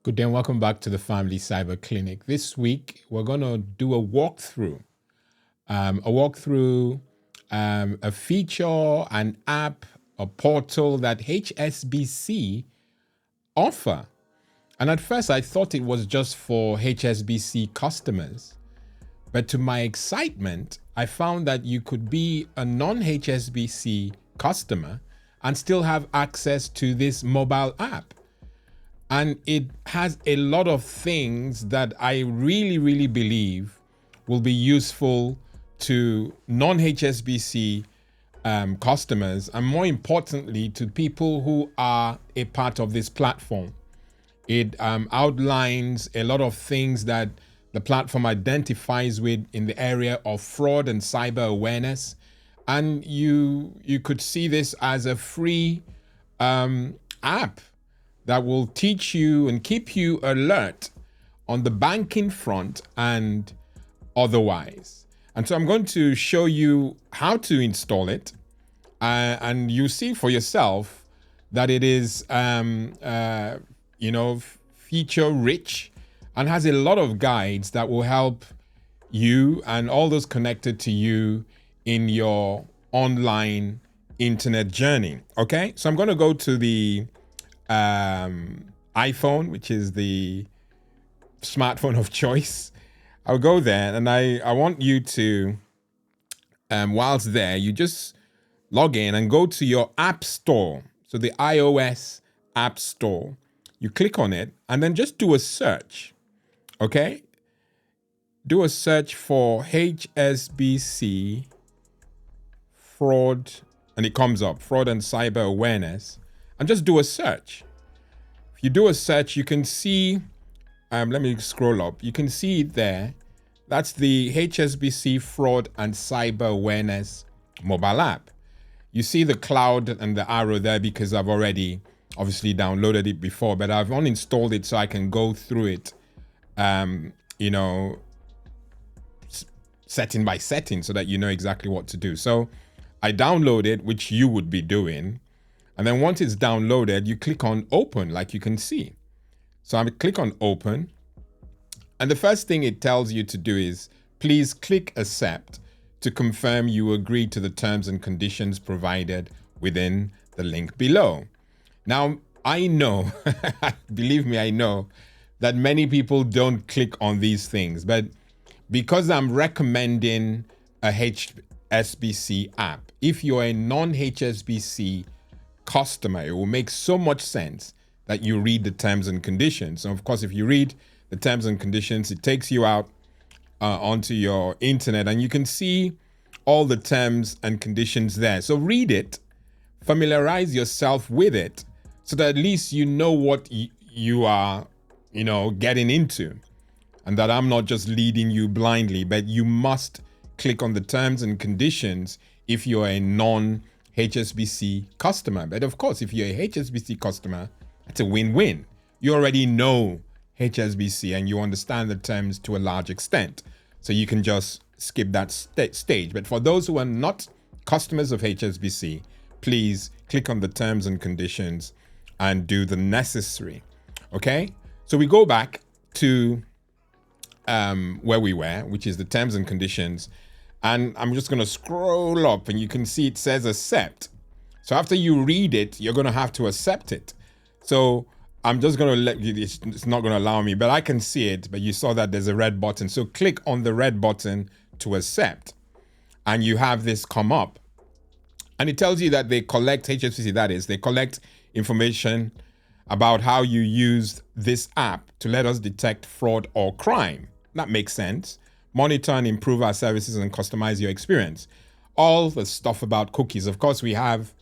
Good day and welcome back to the Family Cyber Clinic. This week, we're going to do a walkthrough. A feature, an app, a portal that HSBC offer. And at first, I thought it was just for HSBC customers. But to my excitement, I found that you could be a non-HSBC customer and still have access to this mobile app. And it has a lot of things that I really believe will be useful to non-HSBC customers, and more importantly, to people who are a part of this platform. It outlines a lot of things that the platform identifies with in the area of fraud and cyber awareness. And you could see this as a free app that will teach you and keep you alert on the banking front and otherwise. And so I'm going to show you how to install it, and you see for yourself that it is, feature rich and has a lot of guides that will help you and all those connected to you in your online internet journey. Okay, so I'm going to go to the iPhone, which is the smartphone of choice. I'll go there, and I want you to, whilst there, you just log in and go to your app store. So the iOS app store, you click on it and then just do a search. Okay? Do a search for HSBC fraud, and it comes up, fraud and cyber awareness. And just do a search. If you do a search, you can see, let me scroll up. You can see it there. That's the HSBC Fraud and Cyber Awareness mobile app. You see the cloud and the arrow there because I've already obviously downloaded it before, but I've uninstalled it so I can go through it, setting by setting so that you know exactly what to do. So I download it, which you would be doing. And then once it's downloaded, you click on open, like you can see. So I click on open. And the first thing it tells you to do is, please click accept to confirm you agree to the terms and conditions provided within the link below. Now, I know, believe me, I know that many people don't click on these things, but because I'm recommending a HSBC app, if you're a non-HSBC customer, it will make so much sense that you read the terms and conditions. So of course, if you read the terms and conditions, it takes you out onto your internet and you can see all the terms and conditions there. So read it, familiarize yourself with it so that at least you know what you are, getting into, and that I'm not just leading you blindly, but you must click on the terms and conditions if you're a non-HSBC customer. But of course, if you're a HSBC customer, it's a win-win. You already know HSBC and you understand the terms to a large extent. So you can just skip that stage. But for those who are not customers of HSBC, please click on the terms and conditions and do the necessary. Okay? So we go back to where we were, which is the terms and conditions. And I'm just going to scroll up and you can see it says accept. So after you read it, you're going to have to accept it. So I'm just going to let you, it's not going to allow me, but I can see it. But you saw that there's a red button. So click on the red button to accept. And you have this come up. And it tells you that they collect, HSBC that is, they collect information about how you used this app to let us detect fraud or crime. That makes sense. Monitor and improve our services and customize your experience. All the stuff about cookies. Of course, we have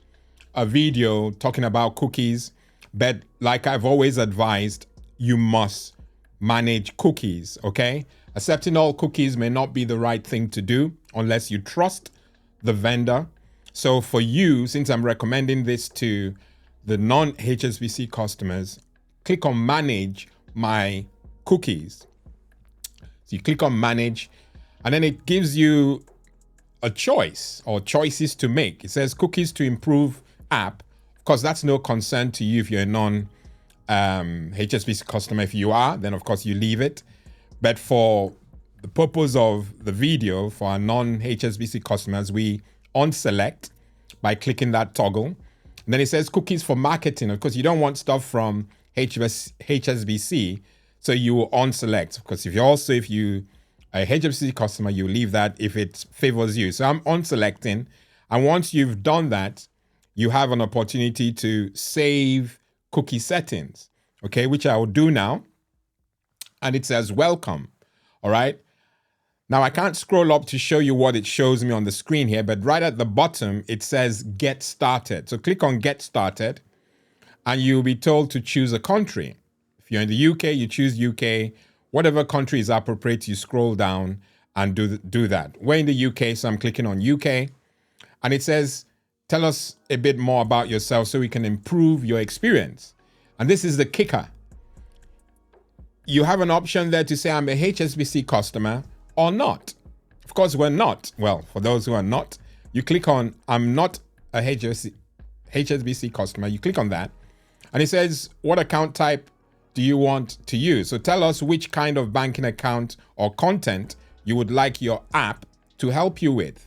a video talking about cookies, but like I've always advised, you must manage cookies, okay? Accepting all cookies may not be the right thing to do unless you trust the vendor. So for you, since I'm recommending this to the non-HSBC customers, click on manage my cookies. So you click on manage And then it gives you a choice or choices to make. It says cookies to improve app. Of course, that's no concern to you if you're a non HSBC customer. If you are, then of course you leave it. But for the purpose of the video, for our non HSBC customers, we unselect by clicking that toggle. And then it says cookies for marketing. Of course, you don't want stuff from HSBC, so you will unselect. Because if you a HSBC customer, you leave that if it favors you. So I'm unselecting. And once you've done that, you have an opportunity to save cookie settings, okay, which I will do now. And it says welcome. All right. Now I can't scroll up to show you what it shows me on the screen here, but right at the bottom, it says get started. So click on get started and you'll be told to choose a country. If you're in the UK, you choose UK. Whatever country is appropriate, you scroll down and do that. We're in the UK, so I'm clicking on UK. And it says, tell us a bit more about yourself so we can improve your experience. And this is the kicker. You have an option there to say, I'm a HSBC customer or not. Of course, we're not. Well, for those who are not, you click on, I'm not a HSBC customer. You click on that. And it says, what account type do you want to use? So tell us which kind of banking account or content you would like your app to help you with.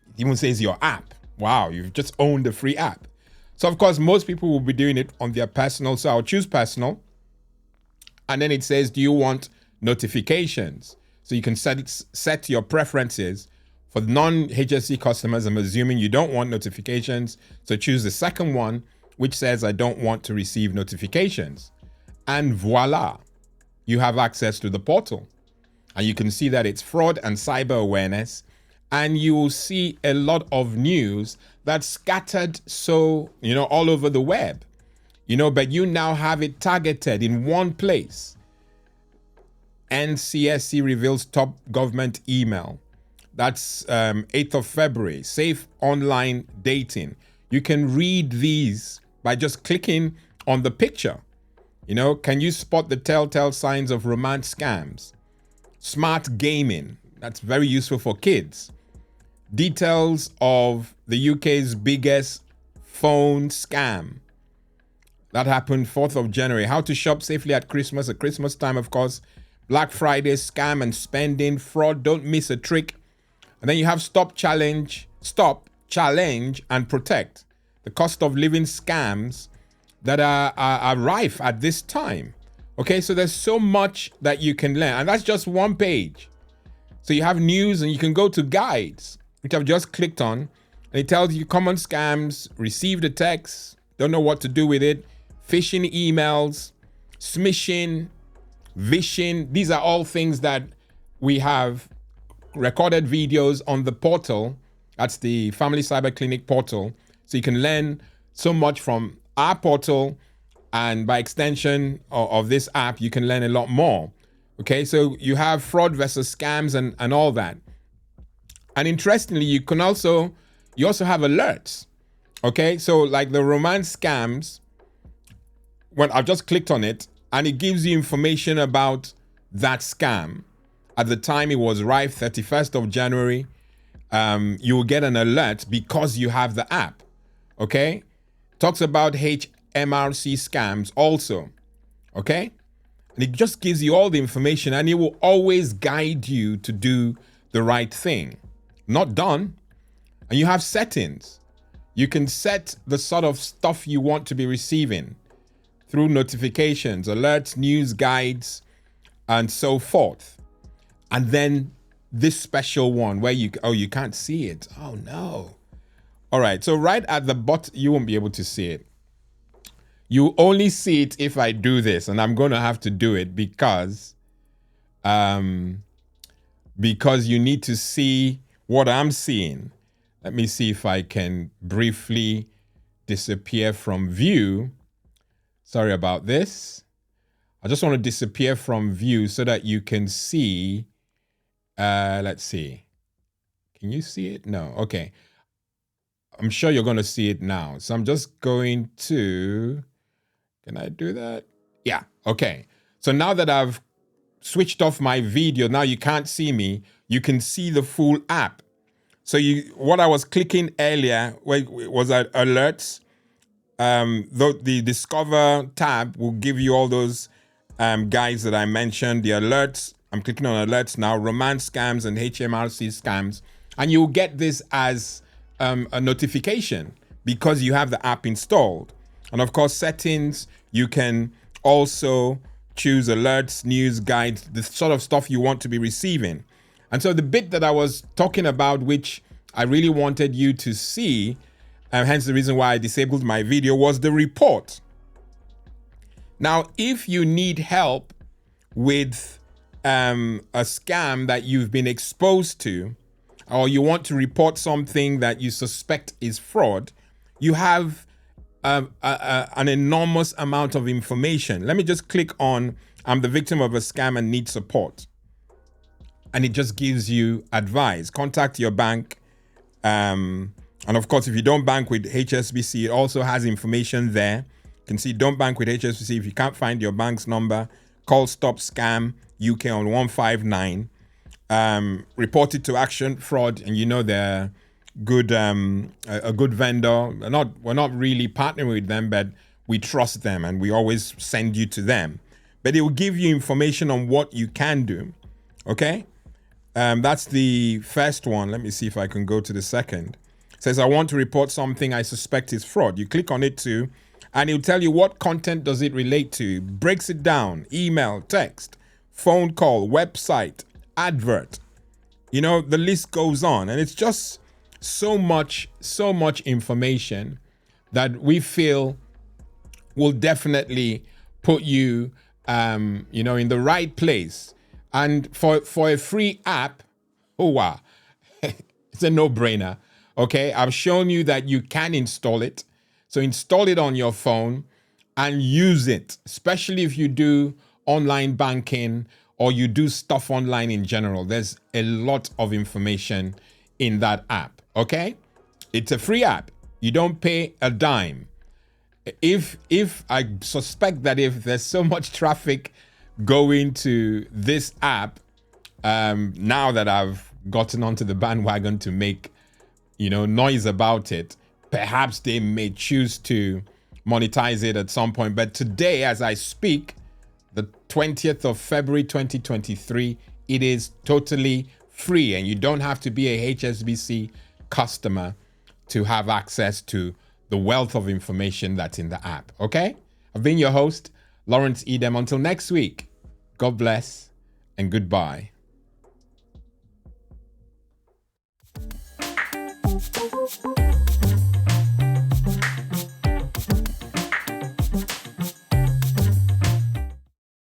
It even says your app. Wow, you've just owned the free app. So of course, most people will be doing it on their personal. So I'll choose personal. And then it says, do you want notifications? So you can set your preferences. For non-HSBC customers, I'm assuming you don't want notifications. So choose the second one, which says I don't want to receive notifications. And voila, you have access to the portal. And you can see that it's fraud and cyber awareness. And you will see a lot of news that's scattered all over the web. But you now have it targeted in one place. NCSC reveals top government email. That's 8th of February. Safe online dating. You can read these by just clicking on the picture. Can you spot the telltale signs of romance scams? Smart gaming. That's very useful for kids. Details of the UK's biggest phone scam. That happened 4th of January. How to shop safely at Christmas. At Christmas time, of course. Black Friday, scam and spending, fraud. Don't miss a trick. And then you have stop, challenge, and protect. The cost of living scams that are rife at this time. Okay, so there's so much that you can learn. And that's just one page. So you have news and you can go to guides, which I've just clicked on. And it tells you common scams, received a text, don't know what to do with it, phishing emails, smishing, vishing. These are all things that we have recorded videos on the portal. That's the Family Cyber Clinic portal. So you can learn so much from our portal, and by extension of this app, you can learn a lot more. Okay, so you have fraud versus scams and all that. And interestingly, you also have alerts. Okay, so like the romance scams, when I've just clicked on it, and it gives you information about that scam. At the time it was rife, 31st of January, you will get an alert because you have the app. Okay, talks about HMRC scams also. Okay, and it just gives you all the information, and it will always guide you to do the right thing. Not done. And you have settings. You can set the sort of stuff you want to be receiving through notifications, alerts, news, guides, and so forth. And then this special one where you can't see it. Oh no. All right, so right at the bottom, you won't be able to see it. You only see it if I do this, and I'm going to have to do it because you need to see what I'm seeing. Let me see if I can briefly disappear from view. Sorry about this. I just want to disappear from view so that you can see. Let's see. Can you see it? No. Okay. I'm sure you're going to see it now. So I'm just going to, can I do that? Yeah. Okay. So now that I've switched off my video. Now you can't see me. You can see the full app. So what I was clicking earlier was alerts. The Discover tab will give you all those guides that I mentioned. The alerts, I'm clicking on alerts now, romance scams and HMRC scams. And you'll get this as a notification because you have the app installed. And of course, settings, you can also choose alerts, news, guides, the sort of stuff you want to be receiving. And so the bit that I was talking about, which I really wanted you to see, hence the reason why I disabled my video, was the report. Now, if you need help with a scam that you've been exposed to, or you want to report something that you suspect is fraud, you have an enormous amount of information. Let me just click on, I'm the victim of a scam and need support. And it just gives you advice. Contact your bank. And of course, if you don't bank with HSBC, it also has information there. You can see don't bank with HSBC. If you can't find your bank's number, call Stop Scam UK on 159. Report it to Action Fraud, and you know they're good, a good vendor. We're not really partnering with them, but we trust them and we always send you to them. But it will give you information on what you can do. Okay? That's the first one. Let me see if I can go to the second. It says, I want to report something I suspect is fraud. You click on it too, and it'll tell you what content does it relate to. Breaks it down: email, text, phone call, website, advert. You know, the list goes on, and it's just so much information that we feel will definitely put you, you know, in the right place. And for a free app, oh wow, it's a no-brainer. Okay, I've shown you that you can install it. So install it on your phone and use it, especially if you do online banking or you do stuff online in general. There's a lot of information in that app, okay? It's a free app. You don't pay a dime. If I suspect that if there's so much traffic going to this app, now that I've gotten onto the bandwagon to make, you know, noise about it, perhaps they may choose to monetize it at some point. But today, as I speak, the 20th of February 2023, it is totally free, and you don't have to be a HSBC customer to have access to the wealth of information that's in the app. Okay? I've been your host, Lawrence Edem. Until next week, God bless and goodbye.